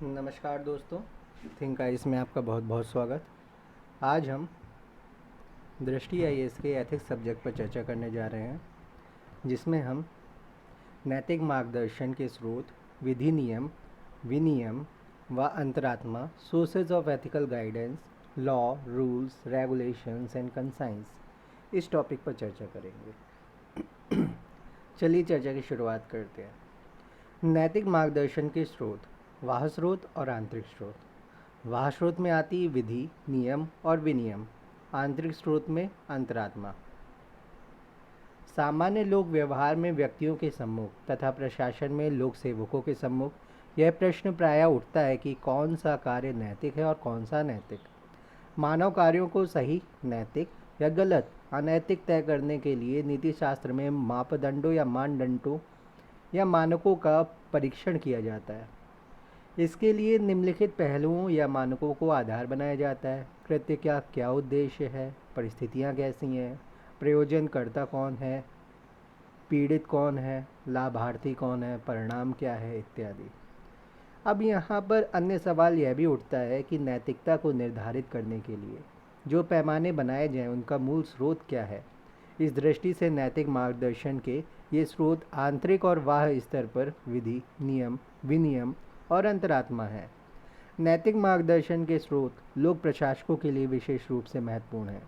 नमस्कार दोस्तों, think ice में आपका बहुत बहुत स्वागत। आज हम दृष्टि आईएएस के एथिक्स सब्जेक्ट पर चर्चा करने जा रहे हैं, जिसमें हम नैतिक मार्गदर्शन के स्रोत, विधि, नियम, विनियम व अंतरात्मा, sources of ethical guidance, law, rules, regulations and conscience, इस टॉपिक पर चर्चा करेंगे। चलिए चर्चा की शुरुआत करते हैं। नैतिक मार्गदर्शन के स्रोत, बाह्य स्रोत और आंतरिक स्रोत। बाह्य स्रोत में आती विधि, नियम और विनियम। आंतरिक स्रोत में अंतरात्मा। सामान्य लोक व्यवहार में व्यक्तियों के सम्मुख तथा प्रशासन में लोक सेवकों के सम्मुख यह प्रश्न प्रायः उठता है कि कौन सा कार्य नैतिक है और कौन सा अनैतिक। मानव कार्यों को सही, नैतिक या गलत, अनैतिक तय करने के लिए नीति शास्त्र में मापदंडों या मानदंडों या मानकों का परीक्षण किया जाता है। इसके लिए निम्नलिखित पहलुओं या मानकों को आधार बनाया जाता है। कृत्य का क्या उद्देश्य है, परिस्थितियाँ कैसी हैं, प्रयोजनकर्ता कौन है, पीड़ित कौन है, लाभार्थी कौन है, परिणाम क्या है, इत्यादि। अब यहाँ पर अन्य सवाल यह भी उठता है कि नैतिकता को निर्धारित करने के लिए जो पैमाने बनाए जाएं उनका मूल स्रोत क्या है। इस दृष्टि से नैतिक मार्गदर्शन के ये स्रोत आंतरिक और बाह्य स्तर पर विधि, नियम, विनियम और अंतरात्मा है। नैतिक मार्गदर्शन के स्रोत लोक प्रशासकों के लिए विशेष रूप से महत्वपूर्ण हैं।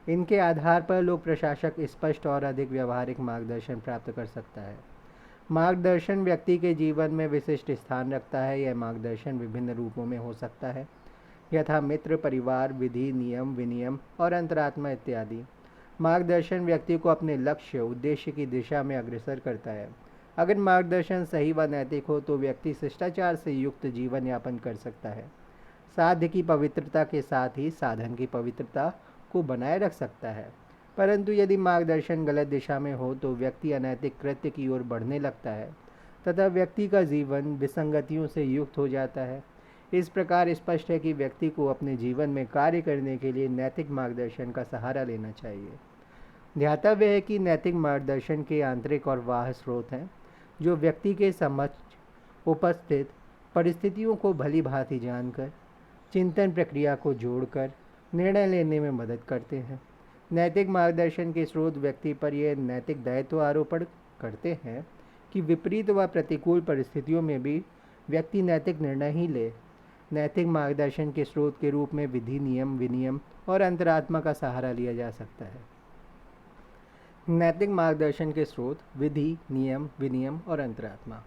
इनके आधार पर लोक प्रशासक स्पष्ट और अधिक व्यवहारिक मार्गदर्शन प्राप्त कर सकता है। मार्गदर्शन व्यक्ति के जीवन में विशिष्ट स्थान रखता है। यह मार्गदर्शन विभिन्न रूपों में हो सकता है, यथा मित्र, परिवार, विधि, नियम, विनियम और अंतरात्मा इत्यादि। मार्गदर्शन व्यक्ति को अपने लक्ष्य, उद्देश्य की दिशा में अग्रसर करता है। अगर मार्गदर्शन सही व नैतिक हो तो व्यक्ति शिष्टाचार से युक्त जीवन यापन कर सकता है। साध्य की पवित्रता के साथ ही साधन की पवित्रता को बनाए रख सकता है। परंतु यदि मार्गदर्शन गलत दिशा में हो तो व्यक्ति अनैतिक कृत्य की ओर बढ़ने लगता है तथा व्यक्ति का जीवन विसंगतियों से युक्त हो जाता है। इस प्रकार स्पष्ट है कि व्यक्ति को अपने जीवन में कार्य करने के लिए नैतिक मार्गदर्शन का सहारा लेना चाहिए। ध्यातव्य है कि नैतिक मार्गदर्शन के आंतरिक और बाह्य स्रोत हैं, जो व्यक्ति के समक्ष उपस्थित परिस्थितियों को भली भांति जानकर चिंतन प्रक्रिया को जोड़कर निर्णय लेने में मदद करते हैं। नैतिक मार्गदर्शन के स्रोत व्यक्ति पर यह नैतिक दायित्व आरोपण करते हैं कि विपरीत व प्रतिकूल परिस्थितियों में भी व्यक्ति नैतिक निर्णय ही ले। नैतिक मार्गदर्शन के स्रोत के रूप में विधि, नियम, विनियम और अंतरात्मा का सहारा लिया जा सकता है। नैतिक मार्गदर्शन के स्रोत, विधि, नियम, विनियम और अंतरात्मा।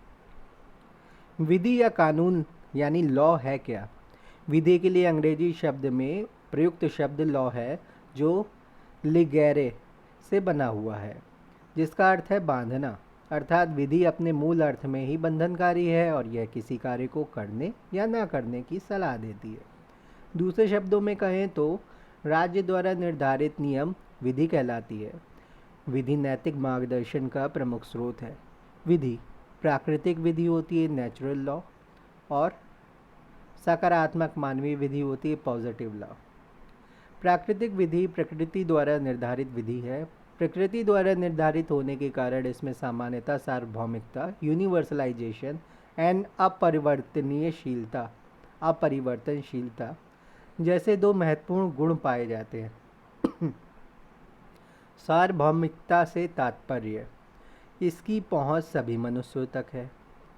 विधि या कानून यानी लॉ है क्या? विधि के लिए अंग्रेजी शब्द में प्रयुक्त शब्द लॉ है, जो लिगेरे से बना हुआ है, जिसका अर्थ है बांधना। अर्थात विधि अपने मूल अर्थ में ही बंधनकारी है और यह किसी कार्य को करने या ना करने की सलाह देती है। दूसरे शब्दों में कहें तो राज्य द्वारा निर्धारित नियम विधि कहलाती है। विधि नैतिक मार्गदर्शन का प्रमुख स्रोत है। विधि प्राकृतिक विधि होती है, नेचुरल लॉ, और सकारात्मक मानवीय विधि होती है, पॉजिटिव लॉ। प्राकृतिक विधि प्रकृति द्वारा निर्धारित विधि है। प्रकृति द्वारा निर्धारित होने के कारण इसमें सामान्यता, सार्वभौमिकता, यूनिवर्सलाइजेशन एंड अपरिवर्तनशीलता जैसे दो महत्वपूर्ण गुण पाए जाते हैं। सार्वभौमिकता से तात्पर्य इसकी पहुंच सभी मनुष्यों तक है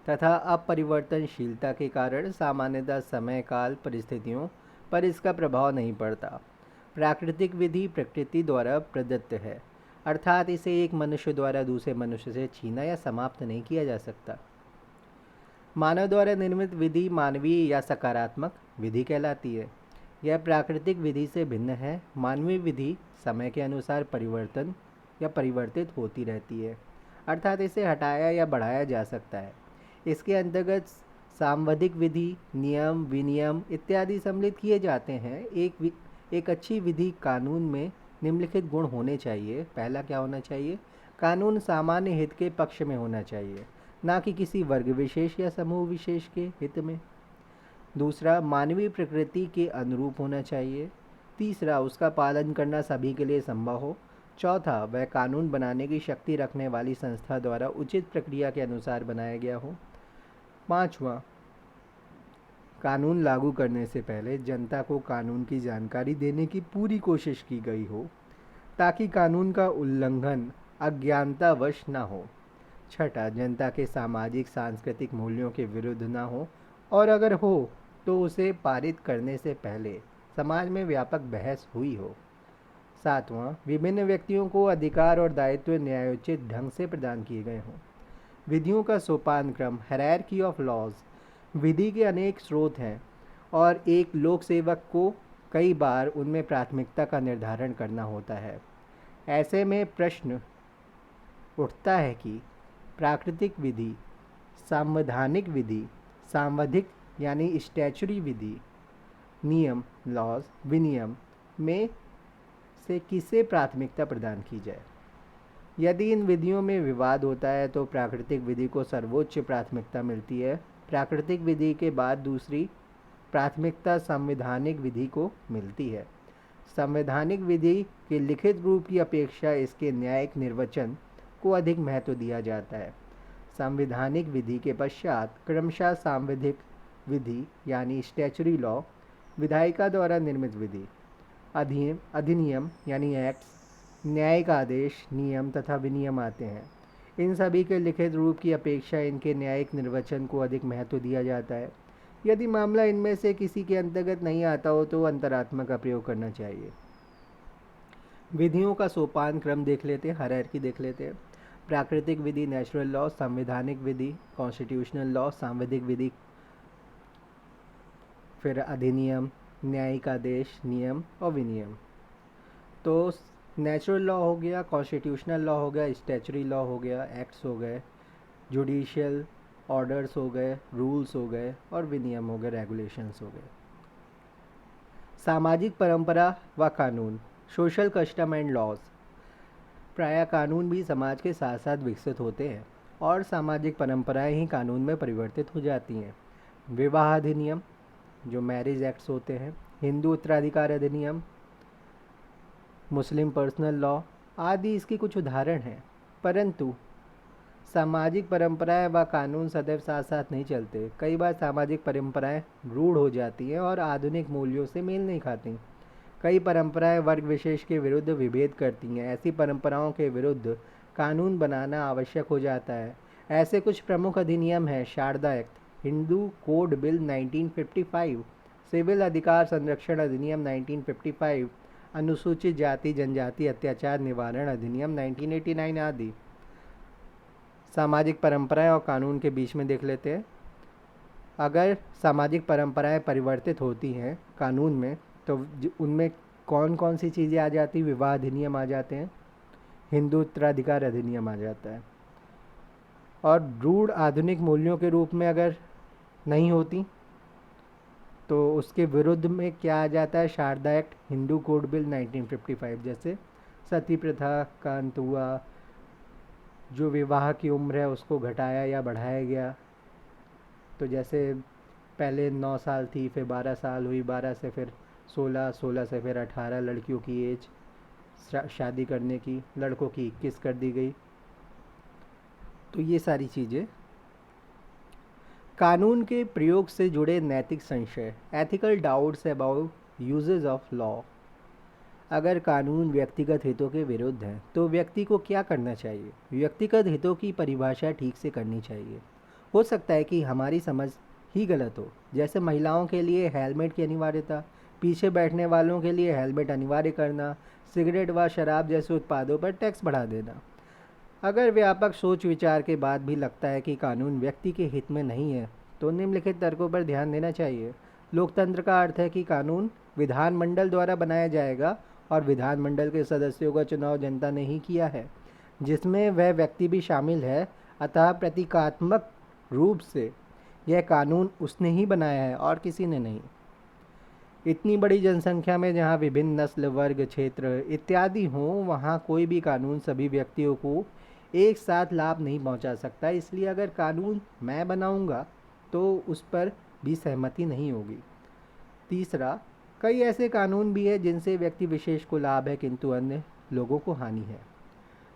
तथा अपरिवर्तनशीलता के कारण सामान्यतः समय, काल, परिस्थितियों पर इसका प्रभाव नहीं पड़ता। प्राकृतिक विधि प्रकृति द्वारा प्रदत्त है, अर्थात इसे एक मनुष्य द्वारा दूसरे मनुष्य से छीना या समाप्त नहीं किया जा सकता। मानव द्वारा निर्मित विधि मानवीय या सकारात्मक विधि कहलाती है। यह प्राकृतिक विधि से भिन्न है। मानवीय विधि समय के अनुसार परिवर्तन या परिवर्तित होती रहती है, अर्थात इसे हटाया या बढ़ाया जा सकता है। इसके अंतर्गत सांविधिक विधि, नियम, विनियम इत्यादि सम्मिलित किए जाते हैं। एक अच्छी विधि कानून में निम्नलिखित गुण होने चाहिए। पहला क्या होना चाहिए? कानून सामान्य हित के पक्ष में होना चाहिए, ना कि किसी वर्ग विशेष या समूह विशेष के हित में। दूसरा, मानवीय प्रकृति के अनुरूप होना चाहिए। तीसरा, उसका पालन करना सभी के लिए संभव हो। चौथा, वह कानून बनाने की शक्ति रखने वाली संस्था द्वारा उचित प्रक्रिया के अनुसार बनाया गया हो। पाँचवा, कानून लागू करने से पहले जनता को कानून की जानकारी देने की पूरी कोशिश की गई हो, ताकि कानून का उल्लंघन अज्ञानतावश न हो। छठा, जनता के सामाजिक सांस्कृतिक मूल्यों के विरुद्ध न हो, और अगर हो तो उसे पारित करने से पहले समाज में व्यापक बहस हुई हो। सातवां, विभिन्न व्यक्तियों को अधिकार और दायित्व न्यायोचित ढंग से प्रदान किए गए हों। विधियों का सोपान क्रम, हायरार्की ऑफ लॉज। विधि के अनेक स्रोत हैं और एक लोक सेवक को कई बार उनमें प्राथमिकता का निर्धारण करना होता है। ऐसे में प्रश्न उठता है कि प्राकृतिक विधि, संवैधानिक विधि, सांविधिक यानी स्टैचुरी विधि, नियम लॉज, विनियम में से किसे प्राथमिकता प्रदान की जाए। यदि इन विधियों में विवाद होता है तो प्राकृतिक विधि को सर्वोच्च प्राथमिकता मिलती है। प्राकृतिक विधि के बाद दूसरी प्राथमिकता संवैधानिक विधि को मिलती है। संवैधानिक विधि के लिखित रूप की अपेक्षा इसके न्यायिक निर्वचन को अधिक महत्व दिया जाता है। संवैधानिक विधि के पश्चात क्रमशः सांविधिक विधि यानी स्टैचुरी लॉ, विधायिका द्वारा निर्मित विधि, अधिनियम यानी एक्ट्स, न्यायिक आदेश, नियम तथा विनियम आते हैं। इन सभी के लिखित रूप की अपेक्षा इनके न्यायिक निर्वचन को अधिक महत्व दिया जाता है। यदि मामला इनमें से किसी के अंतर्गत नहीं आता हो तो अंतरात्मा का प्रयोग करना चाहिए। विधियों का सोपान क्रम देख लेते हैं, हायरार्की देख लेते हैं। प्राकृतिक विधि नेचुरल लॉ, संवैधानिक विधि कॉन्स्टिट्यूशनल लॉ, सांविधिक विधि फिर अधिनियम, न्यायिक आदेश, नियम और विनियम। तो नेचुरल लॉ हो गया, कॉन्स्टिट्यूशनल लॉ हो गया, स्टैचुरी लॉ हो गया, एक्ट्स हो गए, जुडिशियल ऑर्डर्स हो गए, रूल्स हो गए और विनियम हो गए, रेगुलेशंस हो गए। सामाजिक परंपरा व कानून, सोशल कस्टम एंड लॉज। प्रायः कानून भी समाज के साथ साथ विकसित होते हैं और सामाजिक परंपराएं ही कानून में परिवर्तित हो जाती हैं। विवाह अधिनियम जो मैरिज एक्ट्स होते हैं, हिंदू उत्तराधिकार अधिनियम, मुस्लिम पर्सनल लॉ आदि इसके कुछ उदाहरण हैं। परंतु सामाजिक परंपराएं व कानून सदैव साथ साथ नहीं चलते। कई बार सामाजिक परंपराएं रूढ़ हो जाती हैं और आधुनिक मूल्यों से मेल नहीं खाती। कई परंपराएं वर्ग विशेष के विरुद्ध विभेद करती हैं। ऐसी परंपराओं के विरुद्ध कानून बनाना आवश्यक हो जाता है। ऐसे कुछ प्रमुख अधिनियम हैं: Sharda act, Hindu code bill 1955, civil अधिकार संरक्षण अधिनियम 1955, अनुसूचित जाति जनजाति अत्याचार निवारण अधिनियम 1989 आदि। सामाजिक परंपराएं और कानून के बीच में देख लेते हैं। अगर सामाजिक परंपराएं परिवर्तित होती हैं कानून में तो उनमें कौन कौन सी चीज़ें आ जाती? विवाह अधिनियम आ जाते हैं, हिंदू उत्तराधिकार अधिनियम आ जाता है। और रूढ़ आधुनिक मूल्यों के रूप में अगर नहीं होती तो उसके विरुद्ध में क्या आ जाता है? Sharda act, Hindu code bill 1955। जैसे सती प्रथा का अंत हुआ, जो विवाह की उम्र है उसको घटाया या बढ़ाया गया। तो जैसे पहले 9 साल थी, फिर 12 साल हुई, 12 से फिर 16, 16 से फिर 18 लड़कियों की एज शादी करने की, लड़कों की 21 कर दी गई। तो ये सारी चीज़ें। कानून के प्रयोग से जुड़े नैतिक संशय, ethical doubts about uses of law. अगर कानून व्यक्तिगत हितों के विरुद्ध है तो व्यक्ति को क्या करना चाहिए? व्यक्तिगत हितों की परिभाषा ठीक से करनी चाहिए। हो सकता है कि हमारी समझ ही गलत हो। जैसे महिलाओं के लिए हेलमेट की अनिवार्यता, पीछे बैठने वालों के लिए हेलमेट अनिवार्य करना, सिगरेट व शराब जैसे उत्पादों पर टैक्स बढ़ा देना। अगर व्यापक सोच विचार के बाद भी लगता है कि कानून व्यक्ति के हित में नहीं है तो निम्नलिखित तर्कों पर ध्यान देना चाहिए। लोकतंत्र का अर्थ है कि कानून विधानमंडल द्वारा बनाया जाएगा और विधानमंडल के सदस्यों का चुनाव जनता ने ही किया है, जिसमें वह व्यक्ति भी शामिल है। अतः प्रतीकात्मक रूप से यह कानून उसने ही बनाया है और किसी ने नहीं। इतनी बड़ी जनसंख्या में जहाँ विभिन्न नस्ल, वर्ग, क्षेत्र इत्यादि हों, वहाँ कोई भी कानून सभी व्यक्तियों को एक साथ लाभ नहीं पहुँचा सकता। इसलिए अगर कानून मैं बनाऊँगा तो उस पर भी सहमति नहीं होगी। तीसरा, कई ऐसे कानून भी हैं जिनसे व्यक्ति विशेष को लाभ है किंतु अन्य लोगों को हानि है।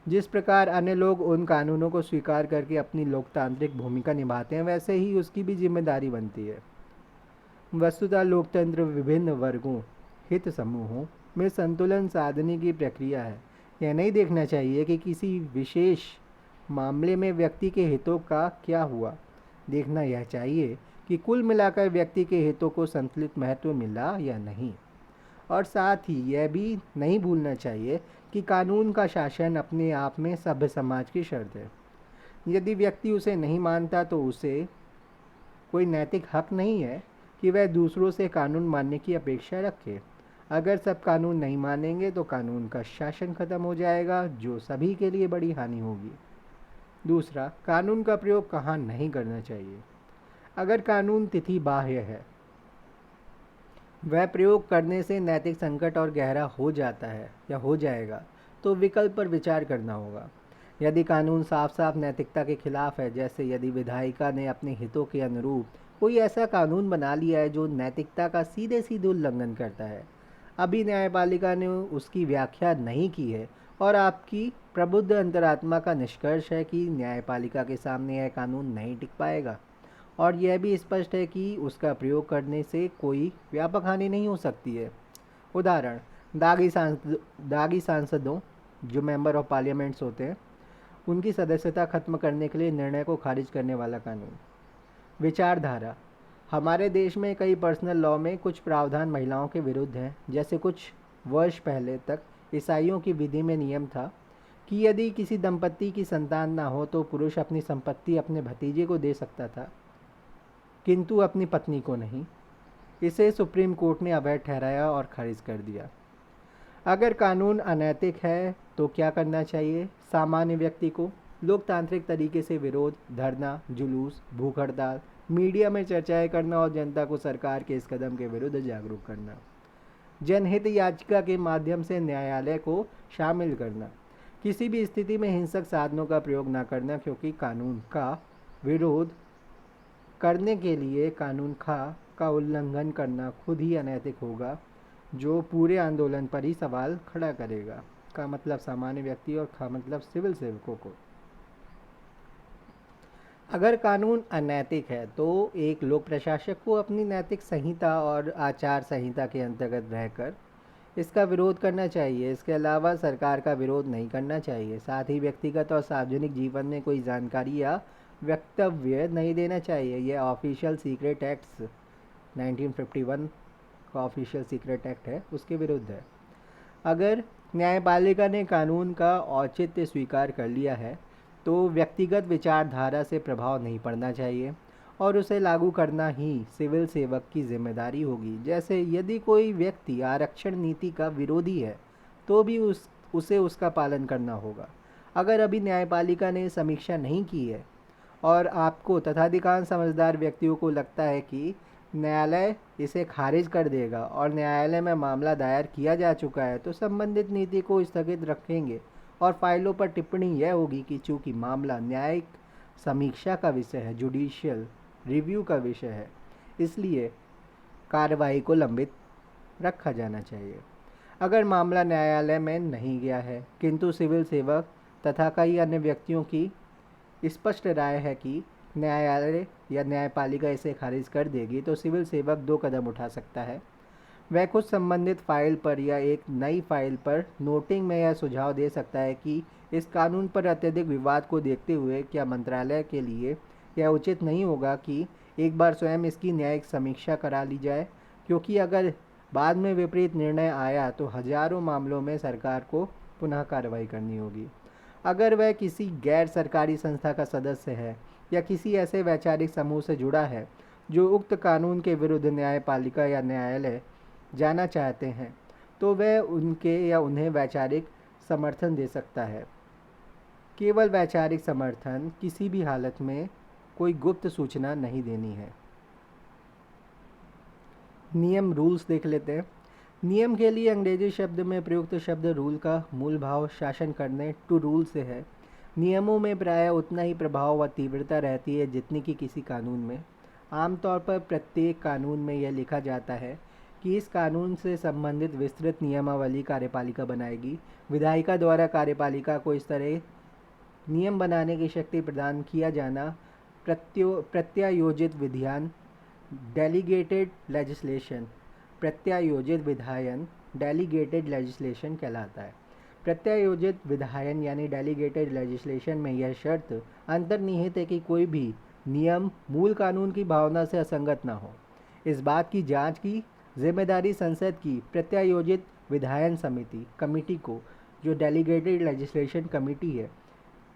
जिस प्रकार अन्य लोग उन कानूनों को स्वीकार करके अपनी लोकतांत्रिक भूमिका निभाते हैं, वैसे ही उसकी भी जिम्मेदारी बनती है। वस्तुतः लोकतंत्र विभिन्न वर्गों, हित समूहों में संतुलन साधने की प्रक्रिया है। यह नहीं देखना चाहिए कि किसी विशेष मामले में व्यक्ति के हितों का क्या हुआ। देखना यह चाहिए कि कुल मिलाकर व्यक्ति के हितों को संतुलित महत्व मिला या नहीं। और साथ ही यह भी नहीं भूलना चाहिए कि कानून का शासन अपने आप में सभ्य समाज की शर्त है। यदि व्यक्ति उसे नहीं मानता तो उसे कोई नैतिक हक नहीं है कि वह दूसरों से कानून मानने की अपेक्षा रखे। अगर सब कानून नहीं मानेंगे तो कानून का शासन खत्म हो जाएगा, जो सभी के लिए बड़ी हानि होगी। दूसरा, कानून का प्रयोग कहाँ नहीं करना चाहिए। अगर कानून तिथि बाह्य है, वह प्रयोग करने से नैतिक संकट और गहरा हो जाता है या हो जाएगा, तो विकल्प पर विचार करना होगा। यदि कानून साफ साफ नैतिकता के खिलाफ है, जैसे यदि विधायिका ने अपने हितों के अनुरूप कोई ऐसा कानून बना लिया है जो नैतिकता का सीधे सीधे उल्लंघन करता है, अभी न्यायपालिका ने उसकी व्याख्या नहीं की है और आपकी प्रबुद्ध अंतरात्मा का निष्कर्ष है कि न्यायपालिका के सामने यह कानून नहीं टिक पाएगा और यह भी स्पष्ट है कि उसका प्रयोग करने से कोई व्यापक हानि नहीं हो सकती है। उदाहरण, दागी सांसदों, जो मेंबर ऑफ पार्लियामेंट्स होते हैं, उनकी सदस्यता खत्म करने के लिए निर्णय को खारिज करने वाला कानून। विचारधारा, हमारे देश में कई पर्सनल लॉ में कुछ प्रावधान महिलाओं के विरुद्ध हैं। जैसे कुछ वर्ष पहले तक ईसाइयों की विधि में नियम था कि यदि किसी दंपत्ति की संतान ना हो तो पुरुष अपनी संपत्ति अपने भतीजे को दे सकता था, किंतु अपनी पत्नी को नहीं। इसे सुप्रीम कोर्ट ने अवैध ठहराया और खारिज कर दिया। अगर कानून अनैतिक है तो क्या करना चाहिए। सामान्य व्यक्ति को लोकतांत्रिक तरीके से विरोध, धरना, जुलूस, भूख हड़ताल, मीडिया में चर्चाएं करना और जनता को सरकार के इस कदम के विरुद्ध जागरूक करना, जनहित याचिका के माध्यम से न्यायालय को शामिल करना, किसी भी स्थिति में हिंसक साधनों का प्रयोग न करना, क्योंकि कानून का विरोध करने के लिए कानून का उल्लंघन करना खुद ही अनैतिक होगा, जो पूरे आंदोलन पर ही सवाल खड़ा करेगा। का मतलब सामान्य व्यक्ति और खा मतलब सिविल सेवकों को। अगर कानून अनैतिक है तो एक लोक प्रशासक को अपनी नैतिक संहिता और आचार संहिता के अंतर्गत रहकर इसका विरोध करना चाहिए। इसके अलावा सरकार का विरोध नहीं करना चाहिए। साथ ही व्यक्तिगत और सार्वजनिक जीवन में कोई जानकारी या वक्तव्य नहीं देना चाहिए। यह ऑफिशियल सीक्रेट एक्ट्स 1951 का ऑफिशियल सीक्रेट एक्ट है, उसके विरुद्ध है। अगर न्यायपालिका ने कानून का औचित्य स्वीकार कर लिया है तो व्यक्तिगत विचारधारा से प्रभाव नहीं पड़ना चाहिए और उसे लागू करना ही सिविल सेवक की जिम्मेदारी होगी। जैसे यदि कोई व्यक्ति आरक्षण नीति का विरोधी है तो भी उसे उसका पालन करना होगा। अगर अभी न्यायपालिका ने समीक्षा नहीं की है और आपको तथा अधिकांश समझदार व्यक्तियों को लगता है कि न्यायालय इसे खारिज कर देगा और न्यायालय में मामला दायर किया जा चुका है, तो संबंधित नीति को स्थगित रखेंगे और फाइलों पर टिप्पणी यह होगी कि चूंकि मामला न्यायिक समीक्षा का विषय है, जुडिशियल रिव्यू का विषय है, इसलिए कार्रवाई को लंबित रखा जाना चाहिए। अगर मामला न्यायालय में नहीं गया है किंतु सिविल सेवक तथा कई अन्य व्यक्तियों की स्पष्ट राय है कि न्यायालय या न्यायपालिका इसे खारिज कर देगी, तो सिविल सेवक 2 कदम उठा सकता है। वह कुछ संबंधित फाइल पर या एक नई फाइल पर नोटिंग में यह सुझाव दे सकता है कि इस कानून पर अत्यधिक विवाद को देखते हुए क्या मंत्रालय के लिए यह उचित नहीं होगा कि एक बार स्वयं इसकी न्यायिक समीक्षा करा ली जाए, क्योंकि अगर बाद में विपरीत निर्णय आया तो हजारों मामलों में सरकार को पुनः कार्रवाई करनी होगी। अगर वह किसी गैर सरकारी संस्था का सदस्य है या किसी ऐसे वैचारिक समूह से जुड़ा है जो उक्त कानून के विरुद्ध न्यायपालिका या न्यायालय जाना चाहते हैं, तो वह उनके या उन्हें वैचारिक समर्थन दे सकता है। केवल वैचारिक समर्थन, किसी भी हालत में कोई गुप्त सूचना नहीं देनी है। नियम, रूल्स देख लेते हैं। नियम के लिए अंग्रेजी शब्द में प्रयुक्त शब्द रूल का मूल भाव शासन करने, टू रूल से है। नियमों में प्रायः उतना ही प्रभाव व तीव्रता रहती है जितनी कि किसी कानून में। आमतौर पर प्रत्येक कानून में यह लिखा जाता है कि इस कानून से संबंधित विस्तृत नियमावली कार्यपालिका बनाएगी। विधायिका द्वारा कार्यपालिका को इस तरह नियम बनाने की शक्ति प्रदान किया जाना प्रत्यायोजित विधान डेलीगेटेड लेजिस्लेशन, प्रत्यायोजित विधायन डेलीगेटेड लेजिस्लेशन कहलाता है। प्रत्यायोजित विधायन यानी डेलीगेटेड लेजिस्लेशन में यह शर्त अंतर्निहित है कि कोई भी नियम मूल कानून की भावना से असंगत ना हो। इस बात की जांच की जिम्मेदारी संसद की प्रत्यायोजित विधायन समिति कमेटी को, जो डेलीगेटेड लेजिस्लेशन कमेटी है,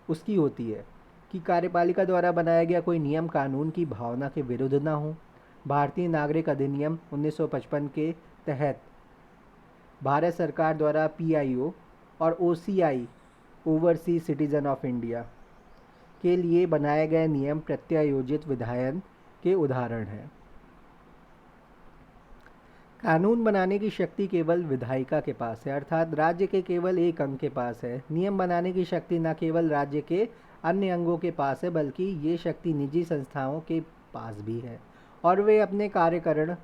उसकी होती है कि कार्यपालिका द्वारा बनाया गया कोई नियम कानून की भावना के विरुद्ध ना हो। भारतीय नागरिक अधिनियम 1955 के तहत भारत सरकार द्वारा पीआईओ और OCI overseas citizen of India के लिए बनाए गए नियम प्रत्यायोजित विधायन के उदाहरण हैं। कानून बनाने की शक्ति केवल विधायिका के पास है, अर्थात राज्य के केवल एक अंग के पास है। नियम बनाने की शक्ति न केवल राज्य के अन्य अंगों के पास है, बल्कि ये शक्ति निजी संस्थाओं के पास भी है और वे अपने कार्यकरण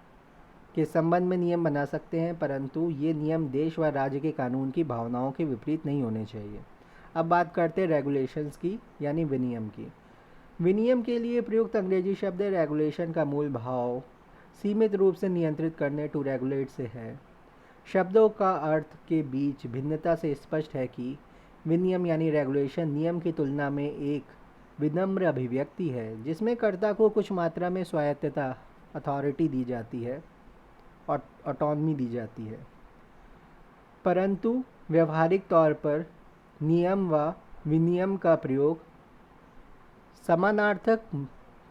के संबंध में नियम बना सकते हैं, परंतु ये नियम देश व राज्य के कानून की भावनाओं के विपरीत नहीं होने चाहिए। अब बात करते हैं रेगुलेशंस की, यानी विनियम की। विनियम के लिए प्रयुक्त अंग्रेजी शब्द रेगुलेशन का मूल भाव सीमित रूप से नियंत्रित करने, टू रेगुलेट से है। शब्दों का अर्थ के बीच भिन्नता से स्पष्ट है कि विनियम यानी रेगुलेशन नियम की तुलना में एक विनम्र अभिव्यक्ति है, जिसमें कर्ता को कुछ मात्रा में स्वायत्तता, अथॉरिटी दी जाती है और ऑटोनमी दी जाती है, परंतु व्यवहारिक तौर पर नियम व विनियम का प्रयोग समानार्थक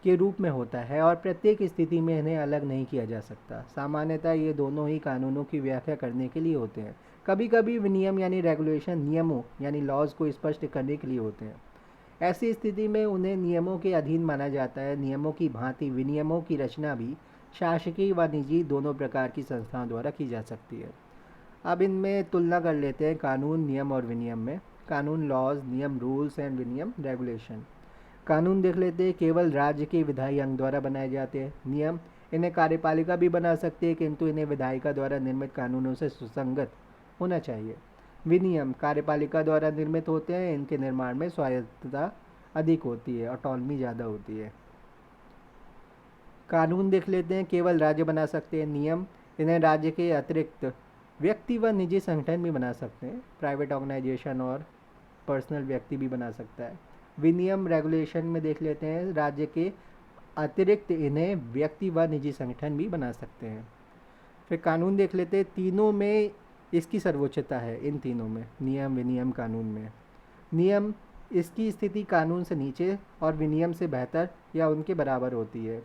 के रूप में होता है और प्रत्येक स्थिति में इन्हें अलग नहीं किया जा सकता। सामान्यतः ये दोनों ही कानूनों की व्याख्या करने के लिए होते हैं। कभी कभी विनियम यानी रेगुलेशन नियमों यानी लॉज को स्पष्ट करने के लिए होते हैं। ऐसी स्थिति में उन्हें नियमों के अधीन माना जाता है। नियमों की भांति विनियमों की रचना भी शासकीय व निजी दोनों प्रकार की संस्थाओं द्वारा की जा सकती है। अब इनमें तुलना कर लेते हैं कानून, नियम और विनियम में। कानून लॉज, नियम रूल्स एंड विनियम रेगुलेशन। कानून देख लेते हैं, केवल राज्य के विधायी अंग द्वारा बनाए जाते हैं। नियम, इन्हें कार्यपालिका भी बना सकती है, किंतु इन्हें विधायिका द्वारा निर्मित कानूनों से सुसंगत होना चाहिए। विनियम कार्यपालिका द्वारा निर्मित होते हैं, इनके निर्माण में स्वायत्तता अधिक होती है, ऑटोनमी ज़्यादा होती है। कानून देख लेते हैं, केवल राज्य बना सकते हैं। नियम, इन्हें राज्य के अतिरिक्त व्यक्ति व निजी संगठन भी बना सकते हैं, प्राइवेट ऑर्गेनाइजेशन और पर्सनल व्यक्ति भी बना सकता है। विनियम रेगुलेशन में देख लेते हैं, राज्य के अतिरिक्त इन्हें व्यक्ति व निजी संगठन भी बना सकते हैं। फिर कानून देख लेते हैं, तीनों में इसकी सर्वोच्चता है। इन तीनों में, नियम, विनियम, कानून में नियम, इसकी स्थिति कानून से नीचे और विनियम से बेहतर या उनके बराबर होती है।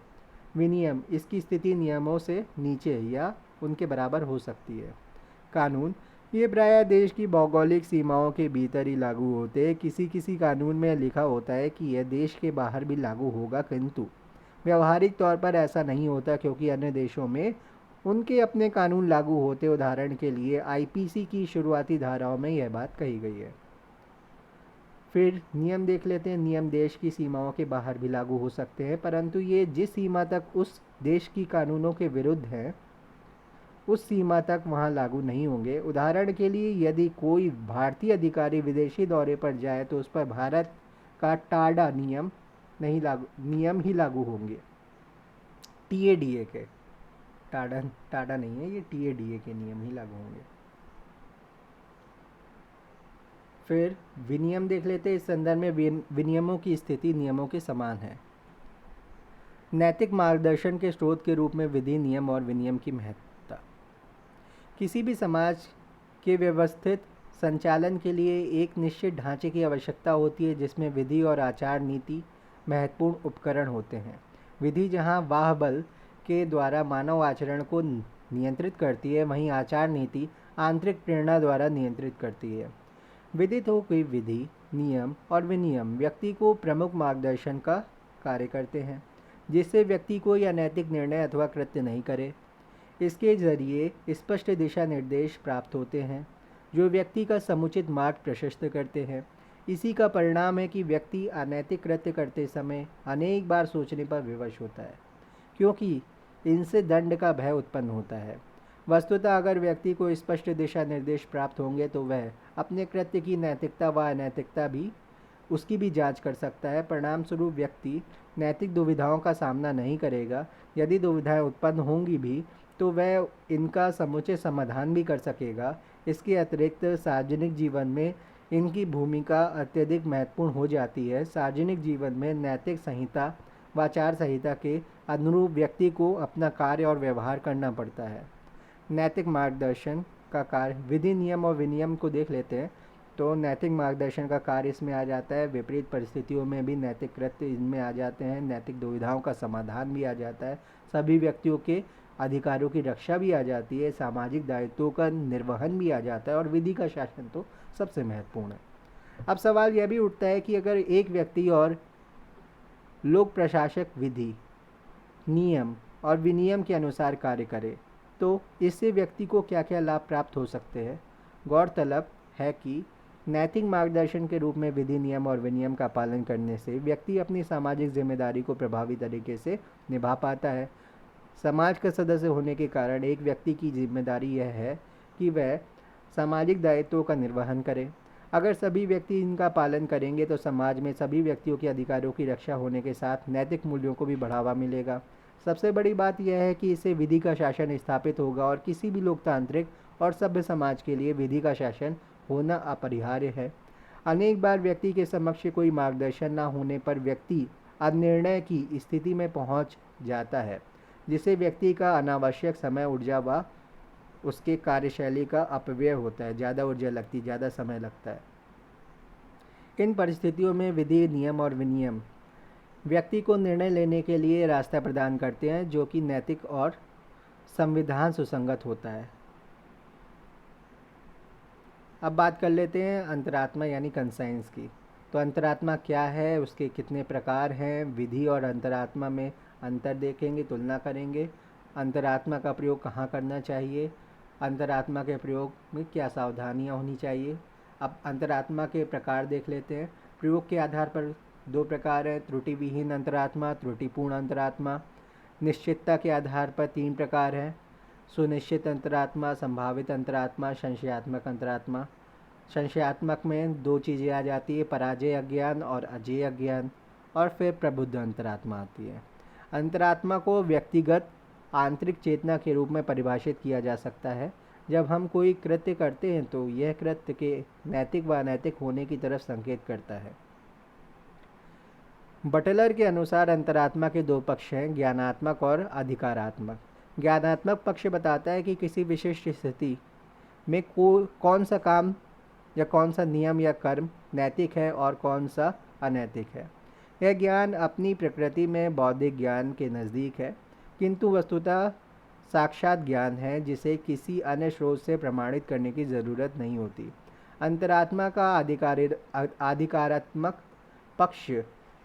विनियम, इसकी स्थिति नियमों से नीचे या उनके बराबर हो सकती है। कानून, ये प्रायः देश की भौगोलिक सीमाओं के भीतर ही लागू होते हैं। किसी किसी कानून में लिखा होता है कि यह देश के बाहर भी लागू होगा, किंतु व्यवहारिक तौर पर ऐसा नहीं होता, क्योंकि अन्य देशों में उनके अपने कानून लागू होते। उदाहरण के लिए आईपीसी की शुरुआती धाराओं में यह बात कही गई है। फिर नियम देख लेते हैं। नियम देश की सीमाओं के बाहर भी लागू हो सकते हैं, परंतु ये जिस सीमा तक उस देश की कानूनों के विरुद्ध हैं, उस सीमा तक वहाँ लागू नहीं होंगे। उदाहरण के लिए यदि कोई भारतीय अधिकारी विदेशी दौरे पर जाए तो उस पर भारत का टाडा नियम ही लागू होंगे। टीएडीए के, टाडा नहीं है ये, टीएडीए के नियम ही लागू होंगे। फिर विनियम देख लेते हैं। इस संदर्भ में विनियमों की स्थिति नियमों के समान है। नैतिक मार्गदर्शन के स्रोत के रूप में विधि, नियम और विनियम की महत्वता। किसी भी समाज के व्यवस्थित संचालन के लिए एक निश्चित ढांचे की आवश्यकता होती है, जिसमें विधि और आचार नीति महत्वपूर्ण उपकरण होते हैं। विधि जहां वाह बल के द्वारा मानव आचरण को नियंत्रित करती है, वहीं आचार नीति आंतरिक प्रेरणा द्वारा नियंत्रित करती है। विदित हो कि विधि, नियम और विनियम व्यक्ति को प्रमुख मार्गदर्शन का कार्य करते हैं, जिससे व्यक्ति को यह नैतिक निर्णय अथवा कृत्य नहीं करे। इसके जरिए स्पष्ट दिशा निर्देश प्राप्त होते हैं, जो व्यक्ति का समुचित मार्ग प्रशस्त करते हैं। इसी का परिणाम है कि व्यक्ति अनैतिक कृत्य करते समय अनेक बार सोचने पर विवश होता है, क्योंकि इनसे दंड का भय उत्पन्न होता है। वस्तुतः अगर व्यक्ति को स्पष्ट दिशा निर्देश प्राप्त होंगे तो वह अपने कृत्य की नैतिकता व अनैतिकता भी उसकी भी जांच कर सकता है। परिणाम स्वरूप व्यक्ति नैतिक दुविधाओं का सामना नहीं करेगा। यदि दुविधाएं उत्पन्न होंगी भी तो वह इनका समुचित समाधान भी कर सकेगा। इसके अतिरिक्त सार्वजनिक जीवन में इनकी भूमिका अत्यधिक महत्वपूर्ण हो जाती है। सार्वजनिक जीवन में नैतिक संहिता व आचार संहिता के अनुरूप व्यक्ति को अपना कार्य और व्यवहार करना पड़ता है। नैतिक मार्गदर्शन का कार्य, विधि नियम और विनियम को देख लेते हैं। तो नैतिक मार्गदर्शन का कार्य इसमें आ जाता है। विपरीत परिस्थितियों में भी नैतिक कृत्य इनमें आ जाते हैं। नैतिक दुविधाओं का समाधान भी आ जाता है। सभी व्यक्तियों के अधिकारों की रक्षा भी आ जाती है। सामाजिक दायित्वों का निर्वहन भी आ जाता है और विधि का शासन तो सबसे महत्वपूर्ण है। अब सवाल यह भी उठता है कि अगर एक व्यक्ति और लोक प्रशासक विधि नियम और विनियम के अनुसार कार्य करे तो इससे व्यक्ति को क्या क्या लाभ प्राप्त हो सकते हैं। गौरतलब है कि नैतिक मार्गदर्शन के रूप में विधि नियम और विनियम का पालन करने से व्यक्ति अपनी सामाजिक जिम्मेदारी को प्रभावी तरीके से निभा पाता है। समाज का सदस्य होने के कारण एक व्यक्ति की जिम्मेदारी यह है कि वह सामाजिक दायित्वों का निर्वहन करे। अगर सभी व्यक्ति इनका पालन करेंगे तो समाज में सभी व्यक्तियों के अधिकारों की रक्षा होने के साथ नैतिक मूल्यों को भी बढ़ावा मिलेगा। सबसे बड़ी बात यह है कि इससे विधि का शासन स्थापित होगा और किसी भी लोकतांत्रिक और सभ्य समाज के लिए विधि का शासन होना अपरिहार्य है। अनेक बार व्यक्ति के समक्ष कोई मार्गदर्शन न होने पर व्यक्ति अनिर्णय की स्थिति में पहुंच जाता है, जिससे व्यक्ति का अनावश्यक समय, ऊर्जा व उसके कार्यशैली का अपव्यय होता है। ज़्यादा ऊर्जा लगती, ज़्यादा समय लगता है। इन परिस्थितियों में विधि नियम और विनियम व्यक्ति को निर्णय लेने के लिए रास्ता प्रदान करते हैं जो कि नैतिक और संविधान सुसंगत होता है। अब बात कर लेते हैं अंतरात्मा यानी कंसाइंस की। तो अंतरात्मा क्या है, उसके कितने प्रकार हैं, विधि और अंतरात्मा में अंतर देखेंगे, तुलना करेंगे। अंतरात्मा का प्रयोग कहाँ करना चाहिए, अंतरात्मा के प्रयोग में क्या सावधानियाँ होनी चाहिए। अब अंतरात्मा के प्रकार देख लेते हैं। प्रयोग के आधार पर दो प्रकार हैं, त्रुटि विहीन अंतरात्मा, त्रुटिपूर्ण अंतरात्मा। निश्चितता के आधार पर तीन प्रकार हैं, सुनिश्चित अंतरात्मा, संभावित अंतरात्मा, संशयात्मक अंतरात्मा। संशयात्मक में दो चीज़ें आ जाती है, पराजय अज्ञान और अजेय अज्ञान, और फिर प्रबुद्ध अंतरात्मा आती है। अंतरात्मा को व्यक्तिगत आंतरिक चेतना के रूप में परिभाषित किया जा सकता है। जब हम कोई कृत्य करते हैं तो यह कृत्य के नैतिक व अनैतिक होने की तरफ संकेत करता है। बटलर के अनुसार अंतरात्मा के दो पक्ष हैं, ज्ञानात्मक और अधिकारात्मक। ज्ञानात्मक पक्ष बताता है कि किसी विशिष्ट स्थिति में कौन सा काम या कौन सा नियम या कर्म नैतिक है और कौन सा अनैतिक है। यह ज्ञान अपनी प्रकृति में बौद्धिक ज्ञान के नज़दीक है, किंतु वस्तुतः साक्षात ज्ञान है जिसे किसी अन्य स्रोत से प्रमाणित करने की ज़रूरत नहीं होती। अंतरात्मा का अधिकारात्मक पक्ष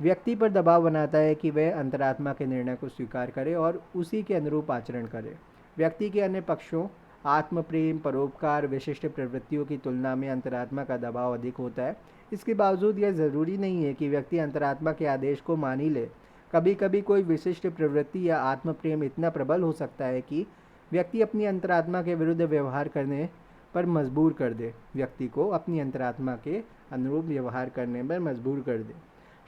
व्यक्ति पर दबाव बनाता है कि वह अंतरात्मा के निर्णय को स्वीकार करे और उसी के अनुरूप आचरण करे। व्यक्ति के अन्य पक्षों आत्म प्रेम, परोपकार, विशिष्ट प्रवृत्तियों की तुलना में अंतरात्मा का दबाव अधिक होता है। इसके बावजूद यह ज़रूरी नहीं है कि व्यक्ति अंतरात्मा के आदेश को मान ही ले। कभी कभी कोई विशिष्ट प्रवृत्ति या आत्म प्रेम इतना प्रबल हो सकता है कि व्यक्ति अपनी अंतरात्मा के विरुद्ध व्यवहार करने पर मजबूर कर दे, व्यक्ति को अपनी अंतरात्मा के अनुरूप व्यवहार करने पर मजबूर कर दे।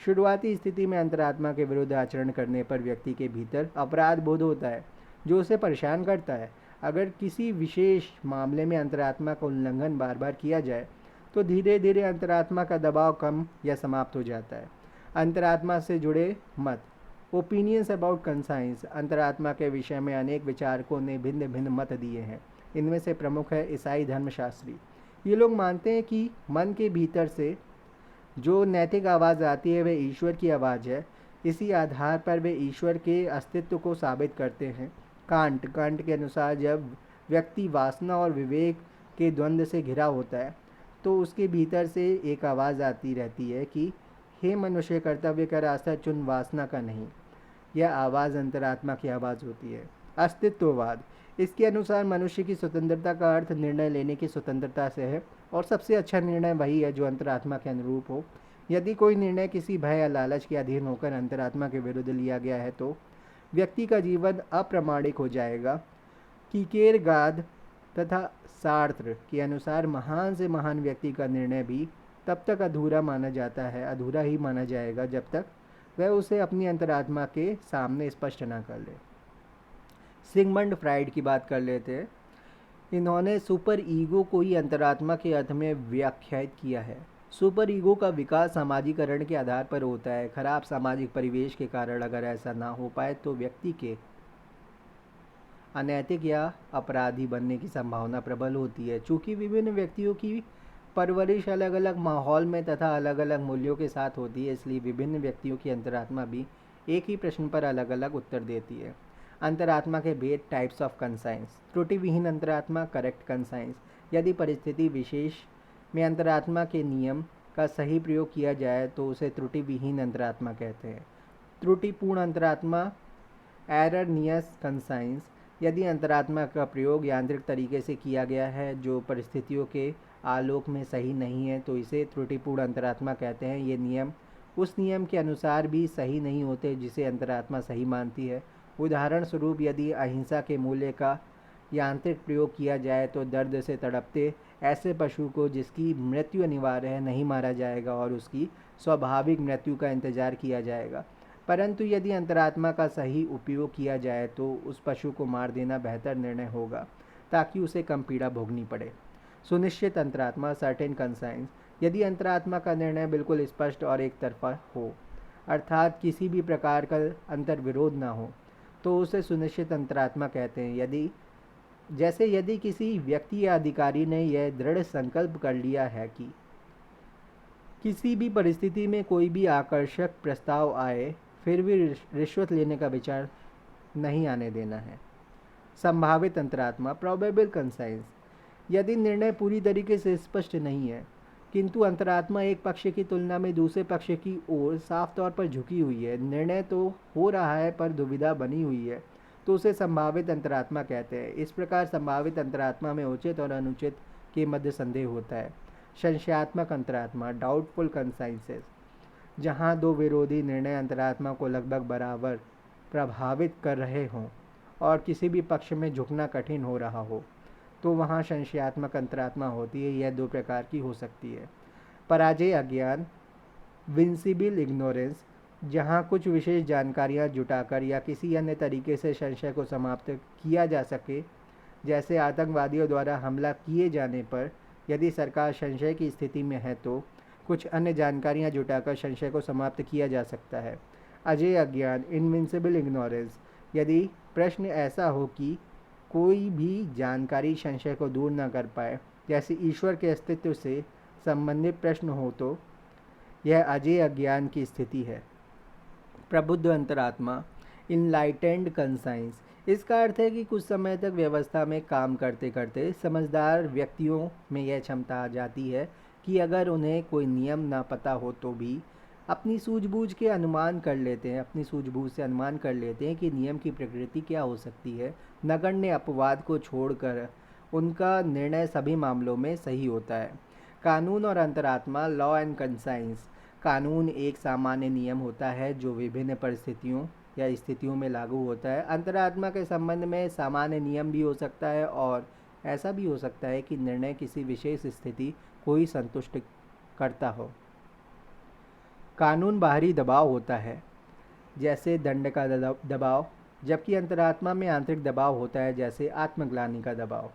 शुरुआती स्थिति में अंतरात्मा के विरुद्ध आचरण करने पर व्यक्ति के भीतर अपराध बोध होता है जो उसे परेशान करता है। अगर किसी विशेष मामले में अंतरात्मा का उल्लंघन बार बार किया जाए तो धीरे धीरे अंतरात्मा का दबाव कम या समाप्त हो जाता है। अंतरात्मा से जुड़े मत, ओपिनियंस अबाउट कंसाइंस। अंतरात्मा के विषय में अनेक विचारकों ने भिन्न भिन्न मत दिए हैं। इनमें से प्रमुख है ईसाई धर्मशास्त्री। ये लोग मानते हैं कि मन के भीतर से जो नैतिक आवाज़ आती है वह ईश्वर की आवाज़ है। इसी आधार पर वे ईश्वर के अस्तित्व को साबित करते हैं। कांट के अनुसार जब व्यक्ति वासना और विवेक के द्वंद्व से घिरा होता है तो उसके भीतर से एक आवाज़ आती रहती है कि हे मनुष्य, कर्तव्य का रास्ता चुन, वासना का नहीं। यह आवाज़ अंतरात्मा की आवाज़ होती है। अस्तित्ववाद, इसके अनुसार मनुष्य की स्वतंत्रता का अर्थ निर्णय लेने की स्वतंत्रता से है और सबसे अच्छा निर्णय वही है जो अंतरात्मा के अनुरूप हो। यदि कोई निर्णय किसी भय या लालच के अधीन होकर अंतरात्मा के विरुद्ध लिया गया है तो व्यक्ति का जीवन अप्रामाणिक हो जाएगा। कीकेरगाद तथा सार्त्र के अनुसार महान से महान व्यक्ति का निर्णय भी तब तक अधूरा माना जाता है, अधूरा ही माना जाएगा जब तक वह उसे अपनी अंतरात्मा के सामने स्पष्ट ना कर ले। सिगमंड फ्राइड की बात कर लेते हैं। इन्होंने सुपर ईगो को ही अंतरात्मा के अर्थ में व्याख्यायित किया है। सुपर ईगो का विकास सामाजिकरण के आधार पर होता है। खराब सामाजिक परिवेश के कारण अगर ऐसा ना हो पाए तो व्यक्ति के अनैतिक या अपराधी बनने की संभावना प्रबल होती है। चूँकि विभिन्न व्यक्तियों की परवरिश अलग अलग माहौल में तथा अलग अलग मूल्यों के साथ होती है, इसलिए विभिन्न व्यक्तियों की अंतरात्मा भी एक ही प्रश्न पर अलग अलग उत्तर देती है। अंतरात्मा के भेद, टाइप्स ऑफ कंसाइंस। त्रुटि विहीन अंतरात्मा, करेक्ट कंसाइंस। यदि परिस्थिति विशेष में अंतरात्मा के नियम का सही प्रयोग किया जाए तो उसे त्रुटि विहीन अंतरात्मा कहते हैं। त्रुटिपूर्ण अंतरात्मा, एररनियस कंसाइंस। यदि अंतरात्मा का प्रयोग यांत्रिक तरीके से किया गया है जो परिस्थितियों के आलोक में सही नहीं है तो इसे त्रुटिपूर्ण अंतरात्मा कहते हैं। ये नियम उस नियम के अनुसार भी सही नहीं होते जिसे अंतरात्मा सही मानती है। उदाहरण स्वरूप, यदि अहिंसा के मूल्य का यांत्रिक प्रयोग किया जाए तो दर्द से तड़पते ऐसे पशु को जिसकी मृत्यु अनिवार्य है नहीं मारा जाएगा और उसकी स्वाभाविक मृत्यु का इंतजार किया जाएगा। परंतु यदि अंतरात्मा का सही उपयोग किया जाए तो उस पशु को मार देना बेहतर निर्णय होगा ताकि उसे कम पीड़ा भोगनी पड़े। सुनिश्चित अंतरात्मा, सर्टेन कंसाइंस। यदि अंतरात्मा का निर्णय बिल्कुल स्पष्ट और एक तरफा हो, अर्थात किसी भी प्रकार का अंतर्विरोध ना हो, तो उसे सुनिश्चित अंतरात्मा कहते हैं। यदि किसी व्यक्ति या अधिकारी ने यह दृढ़ संकल्प कर लिया है कि किसी भी परिस्थिति में कोई भी आकर्षक प्रस्ताव आए फिर भी रिश्वत लेने का विचार नहीं आने देना है। संभावित अंतरात्मा, प्रोबेबल कंसाइंस। यदि निर्णय पूरी तरीके से स्पष्ट नहीं है किंतु अंतरात्मा एक पक्ष की तुलना में दूसरे पक्ष की ओर साफ तौर पर झुकी हुई है, निर्णय तो हो रहा है पर दुविधा बनी हुई है, तो उसे संभावित अंतरात्मा कहते हैं। इस प्रकार संभावित अंतरात्मा में उचित और अनुचित के मध्य संदेह होता है। संशयात्मक अंतरात्मा, डाउटफुल कंसाइंसेस। जहाँ दो विरोधी निर्णय अंतरात्मा को लगभग बराबर प्रभावित कर रहे हों और किसी भी पक्ष में झुकना कठिन हो रहा हो तो वहाँ संशयात्मक अंतरात्मा होती है। यह दो प्रकार की हो सकती है। पराजय अज्ञान, विंसिबल इग्नोरेंस। जहाँ कुछ विशेष जानकारियाँ जुटाकर या किसी अन्य तरीके से संशय को समाप्त किया जा सके, जैसे आतंकवादियों द्वारा हमला किए जाने पर यदि सरकार संशय की स्थिति में है तो कुछ अन्य जानकारियाँ जुटाकर संशय को समाप्त किया जा सकता है। अजेय अज्ञान, इनविंसिबल इग्नोरेंस। यदि प्रश्न ऐसा हो कि कोई भी जानकारी संशय को दूर न कर पाए, जैसे ईश्वर के अस्तित्व से संबंधित प्रश्न हो, तो यह अजेय अज्ञान की स्थिति है। प्रबुद्ध अंतरात्मा, इनलाइटेंड कंसाइंस। इसका अर्थ है कि कुछ समय तक व्यवस्था में काम करते करते समझदार व्यक्तियों में यह क्षमता आ जाती है कि अगर उन्हें कोई नियम ना पता हो तो भी अपनी सूझबूझ से अनुमान कर लेते हैं कि नियम की प्रकृति क्या हो सकती है। नगण्य अपवाद को छोड़कर उनका निर्णय सभी मामलों में सही होता है। कानून और अंतरात्मा, लॉ एंड कंसाइंस। कानून एक सामान्य नियम होता है जो विभिन्न परिस्थितियों या स्थितियों में लागू होता है। अंतरात्मा के संबंध में सामान्य नियम भी हो सकता है और ऐसा भी हो सकता है कि निर्णय किसी विशेष स्थिति को ही संतुष्ट करता हो। कानून बाहरी दबाव होता है, जैसे दंड का दबाव, जबकि अंतरात्मा में आंतरिक दबाव होता है, जैसे आत्मग्लानि का दबाव।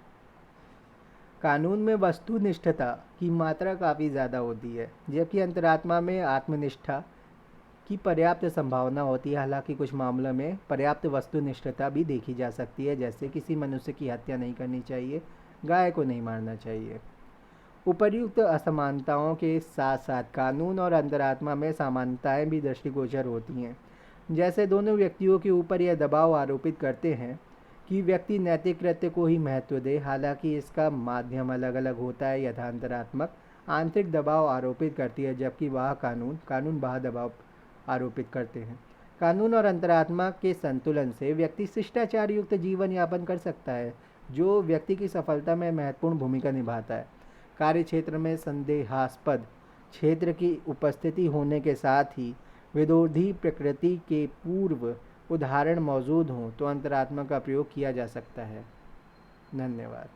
कानून में वस्तुनिष्ठता की मात्रा काफ़ी ज़्यादा होती है, जबकि अंतरात्मा में आत्मनिष्ठा की पर्याप्त संभावना होती है। हालांकि कुछ मामलों में पर्याप्त वस्तुनिष्ठता भी देखी जा सकती है, जैसे किसी मनुष्य की हत्या नहीं करनी चाहिए, गाय को नहीं मारना चाहिए। उपर्युक्त असमानताओं के साथ साथ कानून और अंतरात्मा में समानताएं भी दृष्टिगोचर होती हैं, जैसे दोनों व्यक्तियों के ऊपर यह दबाव आरोपित करते हैं कि व्यक्ति नैतिक कृत्य को ही महत्व दे। हालांकि इसका माध्यम अलग अलग होता है। यथा अंतरात्मक आंतरिक दबाव आरोपित करती है, जबकि वह कानून बाह्य दबाव आरोपित करते हैं। कानून और अंतरात्मा के संतुलन से व्यक्ति शिष्टाचार युक्त जीवन यापन कर सकता है, जो व्यक्ति की सफलता में महत्वपूर्ण भूमिका निभाता है। कार्य क्षेत्र में संदेहास्पद क्षेत्र की उपस्थिति होने के साथ ही विरोधी प्रकृति के पूर्व उदाहरण मौजूद हों तो अंतरात्मा का प्रयोग किया जा सकता है। धन्यवाद।